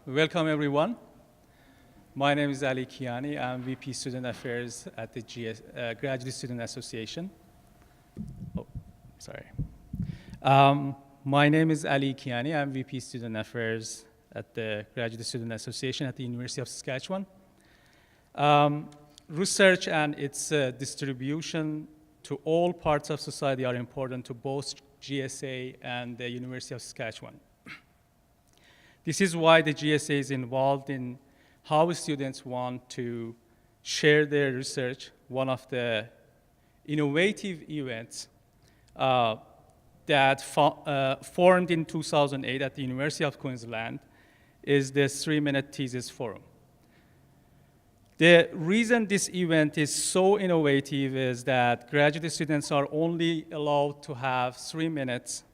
Welcome everyone. My name is Ali Kiani. I'm VP Student Affairs at the Graduate Student Association. Oh, sorry. My name is Ali Kiani. I'm VP Student Affairs at the Graduate Student Association at the University of Saskatchewan. Research and its distribution to all parts of society are important to both GSA and the University of Saskatchewan. This is why the GSA is involved in how students want to share their research. One of the innovative events that formed in 2008 at the University of Queensland is the 3-Minute Thesis Forum. The reason this event is so innovative is that graduate students are only allowed to have 3 minutes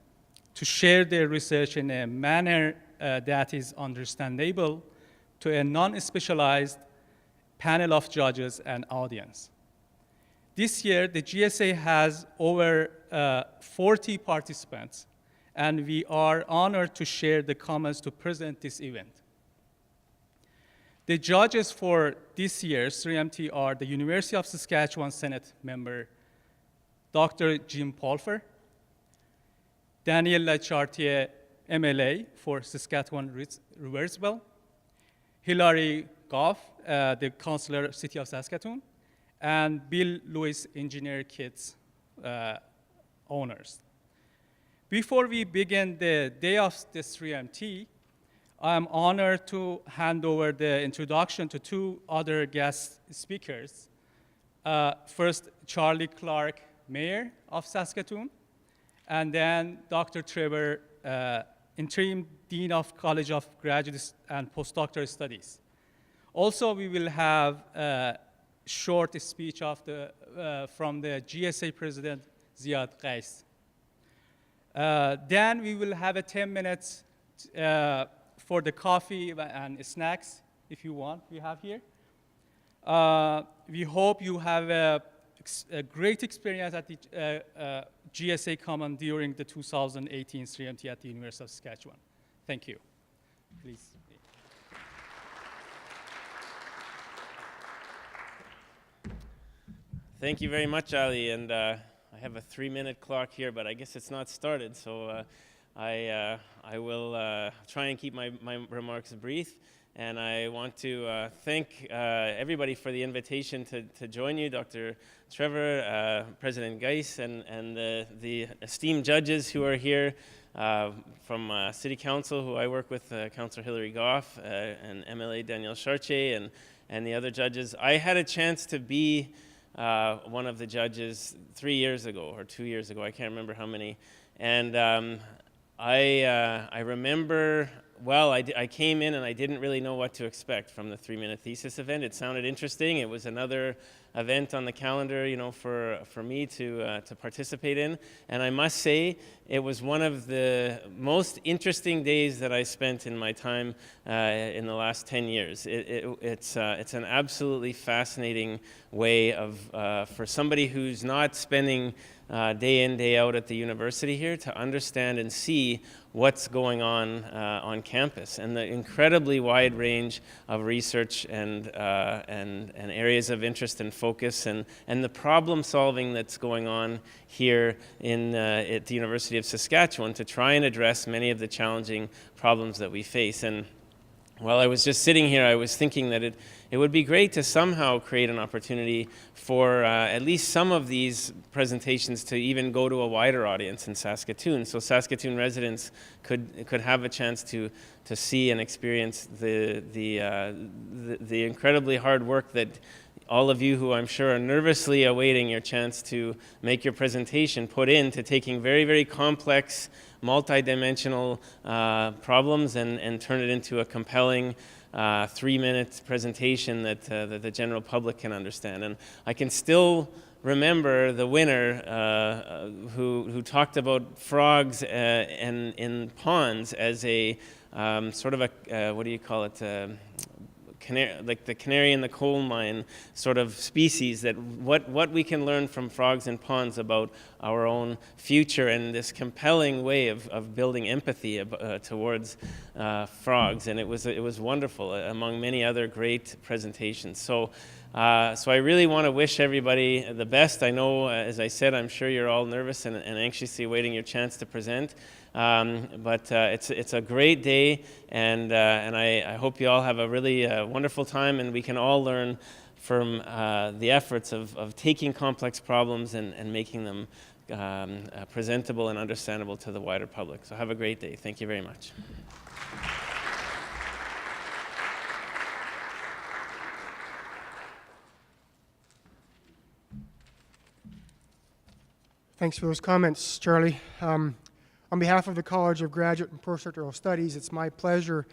to share their research in a manner that is understandable to a non-specialized panel of judges and audience. This year, the GSA has over 40 participants, and we are honored to share the comments to present this event. The judges for this year's 3MT are the University of Saskatchewan Senate member, Dr. Jim Pulfer, Daniel Lachartier, MLA for Saskatchewan-Riversville, Hilary Goff, the Councillor, City of Saskatoon, and Bill Lewis, Engineer Kits owners. Before we begin the day of this 3MT, I am honored to hand over the introduction to two other guest speakers. First, Charlie Clark, Mayor of Saskatoon, and then Dr. Trevor, Interim Dean of College of Graduate and Postdoctoral Studies. Also, we will have a short speech of from the GSA President, Ziad Qais. Then we will have a 10 minutes for the coffee and snacks, if you want, we have here. We hope you have a great experience at the GSA Common during the 2018 3MT at the University of Saskatchewan. Thank you. Please. Thank you very much, Ali. And I have a 3-minute clock here, but I guess it's not started, so I will try and keep my remarks brief. And I want to thank everybody for the invitation to join you, Dr. Trevor, President Geis, and the esteemed judges who are here from City Council, who I work with, Councillor Hilary Goff, and MLA Daniel Chartier, and the other judges. I had a chance to be one of the judges 3 years ago, or 2 years ago, I can't remember how many. And I remember, well, I came in and I didn't really know what to expect from the 3-Minute Thesis event. It sounded interesting. It was another event on the calendar, you know, for me to participate in. And I must say, it was one of the most interesting days that I spent in my time in the last 10 years. It's an absolutely fascinating way of, for somebody who's not spending day in, day out at the university here, to understand and see what's going on campus, and the incredibly wide range of research and areas of interest and focus, and the problem solving that's going on here at the University of Saskatchewan to try and address many of the challenging problems that we face. And while I was just sitting here, I was thinking that it would be great to somehow create an opportunity for at least some of these presentations to even go to a wider audience in Saskatoon, so Saskatoon residents could have a chance to see and experience the incredibly hard work that all of you, who I'm sure are nervously awaiting your chance to make your presentation, put into taking very, very complex, multi-dimensional problems and turn it into a compelling 3-minute presentation that the general public can understand. And I can still remember the winner who talked about frogs in ponds as a sort of a, what do you call it, like the canary in the coal mine sort of species, that what we can learn from frogs and ponds about our own future, and this compelling way of building empathy towards frogs. And it was wonderful, among many other great presentations. So I really want to wish everybody the best. I know, as I said, I'm sure you're all nervous and anxiously waiting your chance to present. But it's a great day, and I hope you all have a really wonderful time, and we can all learn from the efforts of taking complex problems and making them presentable and understandable to the wider public. So have a great day. Thank you very much. Thanks for those comments, Charlie. On behalf of the College of Graduate and Postdoctoral Studies, it's my pleasure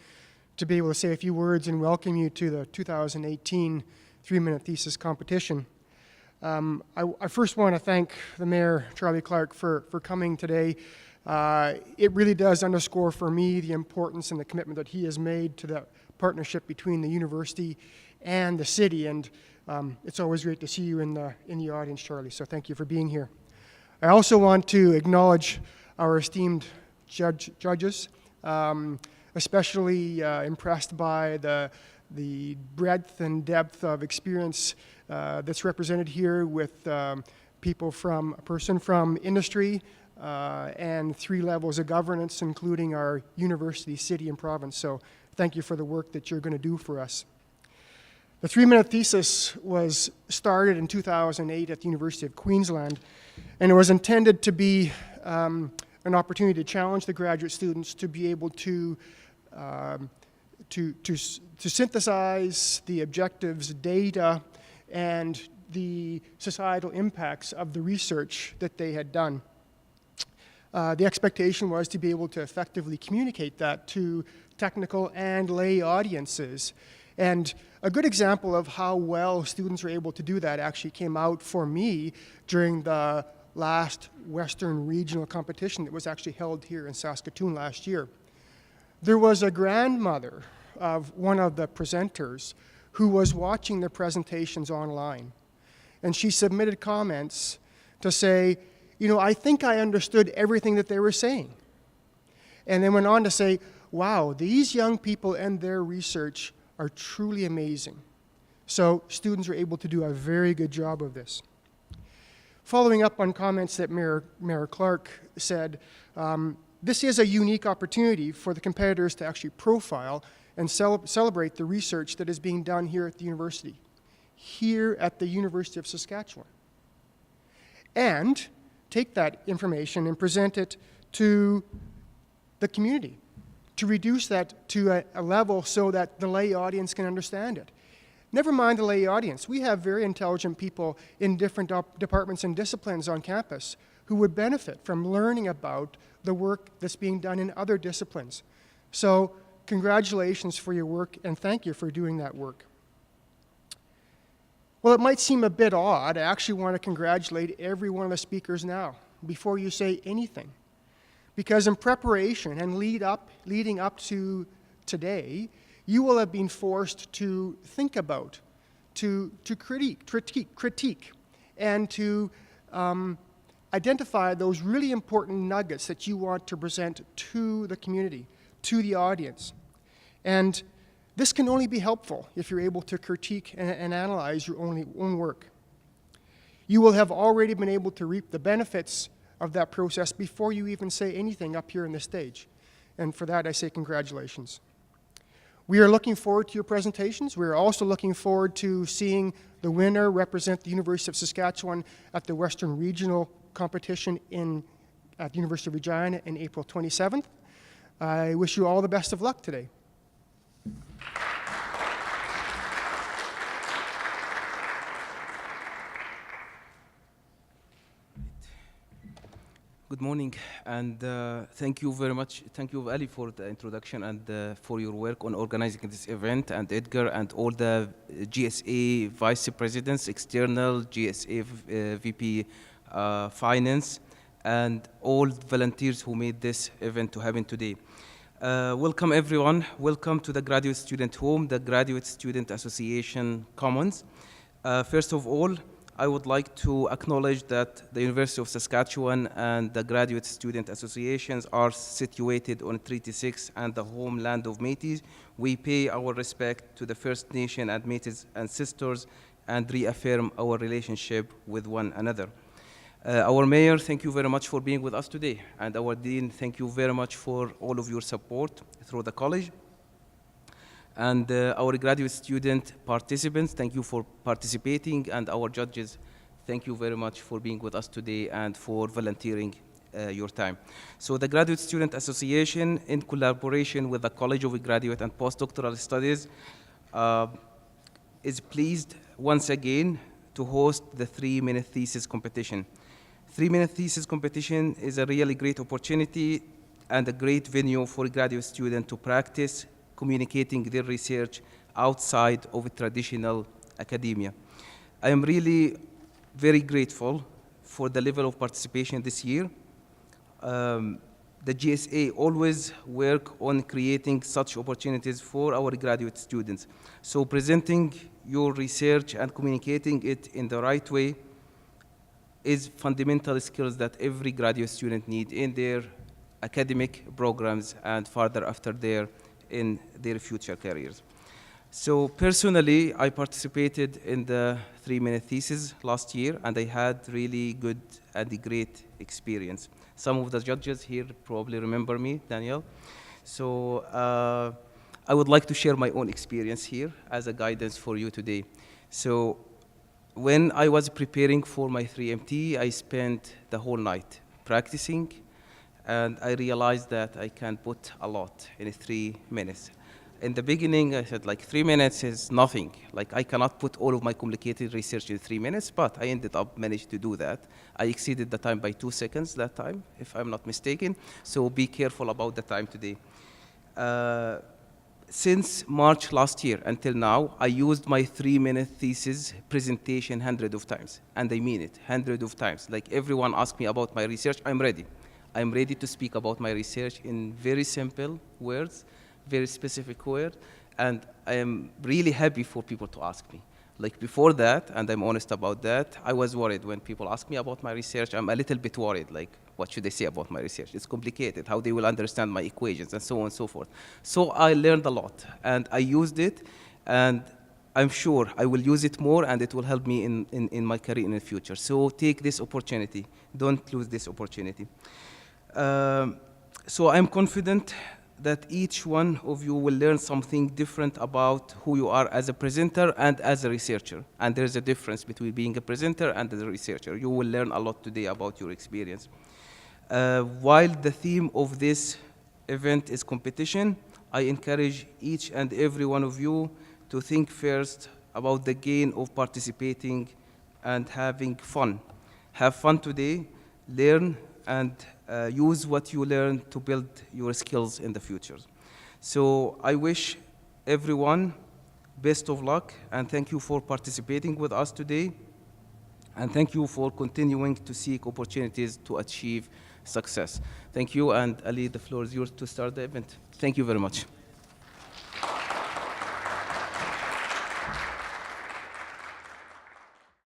to be able to say a few words and welcome you to the 2018 3-minute thesis competition. I first want to thank the Mayor, Charlie Clark, for coming today. It really does underscore for me the importance and the commitment that he has made to the partnership between the university and the city, and it's always great to see you in the audience, Charlie, so thank you for being here. I also want to acknowledge our esteemed judges, especially impressed by the breadth and depth of experience that's represented here with a person from industry and 3 levels of governance, including our university, city, and province. So thank you for the work that you're going to do for us. The 3-minute thesis was started in 2008 at the University of Queensland, and it was intended to be an opportunity to challenge the graduate students to be able to synthesize the objectives, data, and the societal impacts of the research that they had done. The expectation was to be able to effectively communicate that to technical and lay audiences. And a good example of how well students were able to do that actually came out for me during the last Western Regional competition that was actually held here in Saskatoon last year. There was a grandmother of one of the presenters who was watching the presentations online. And she submitted comments to say, you know, I think I understood everything that they were saying. And then went on to say, wow, these young people and their research are truly amazing. So students were able to do a very good job of this. Following up on comments that Mayor Clark said, this is a unique opportunity for the competitors to actually profile and celebrate the research that is being done here at the university, here at the University of Saskatchewan, and take that information and present it to the community, to reduce that to a level so that the lay audience can understand it. Never mind the lay audience. We have very intelligent people in different departments and disciplines on campus who would benefit from learning about the work that's being done in other disciplines. So congratulations for your work, and thank you for doing that work. Well, it might seem a bit odd. I actually want to congratulate every one of the speakers now, before you say anything. Because in preparation and leading up to today, you will have been forced to think about, to critique, and to identify those really important nuggets that you want to present to the community, to the audience. And this can only be helpful if you're able to critique and analyze your own work. You will have already been able to reap the benefits of that process before you even say anything up here on the stage. And for that, I say congratulations. We are looking forward to your presentations. We are also looking forward to seeing the winner represent the University of Saskatchewan at the Western Regional competition at the University of Regina in April 27th. I wish you all the best of luck today. Good morning, and thank you very much. Thank you, Ali, for the introduction and for your work on organizing this event, and Edgar and all the GSA vice presidents, external, GSA VP Finance, and all volunteers who made this event to happen today. Welcome everyone. Welcome to the Graduate Student Home, the Graduate Student Association Commons. First of all, I would like to acknowledge that the University of Saskatchewan and the Graduate Student Associations are situated on Treaty 6 and the homeland of Métis. We pay our respect to the First Nation and Métis ancestors and reaffirm our relationship with one another. Our mayor, thank you very much for being with us today. And our dean, thank you very much for all of your support through the college. And our graduate student participants, thank you for participating. And our judges, thank you very much for being with us today and for volunteering your time. So the Graduate Student Association, in collaboration with the College of Graduate and Postdoctoral Studies, is pleased once again to host the 3-minute thesis competition. 3-minute thesis competition is a really great opportunity and a great venue for graduate students to practice communicating their research outside of traditional academia. I am really very grateful for the level of participation this year. The GSA always work on creating such opportunities for our graduate students. So presenting your research and communicating it in the right way is fundamental skills that every graduate student need in their academic programs and further after in their future careers. So personally, I participated in the 3-minute thesis last year, and I had really good and great experience. Some of the judges here probably remember me, Daniel. So I would like to share my own experience here as a guidance for you today. So when I was preparing for my 3MT, I spent the whole night practicing, and I realized that I can put a lot in 3 minutes. In the beginning, I said, like, 3 minutes is nothing. Like, I cannot put all of my complicated research in 3 minutes, but I ended up managed to do that. I exceeded the time by 2 seconds that time, if I'm not mistaken. So be careful about the time today. Since March last year until now, I used my 3-minute thesis presentation hundreds of times, and I mean it, hundreds of times. Like, everyone asks me about my research, I'm ready. I'm ready to speak about my research in very simple words, very specific words, and I am really happy for people to ask me. Like, before that, and I'm honest about that, I was worried when people ask me about my research. I'm a little bit worried, like, what should they say about my research? It's complicated, how they will understand my equations, and so on and so forth. So I learned a lot, and I used it, and I'm sure I will use it more, and it will help me in my career in the future. So take this opportunity. Don't lose this opportunity. So I'm confident that each one of you will learn something different about who you are as a presenter and as a researcher. And there's a difference between being a presenter and a researcher. You will learn a lot today about your experience. While the theme of this event is competition, I encourage each and every one of you to think first about the gain of participating and having fun. Have fun today, learn, and use what you learn to build your skills in the future. So I wish everyone best of luck, and thank you for participating with us today. And thank you for continuing to seek opportunities to achieve success. Thank you, and Ali, the floor is yours to start the event. Thank you very much.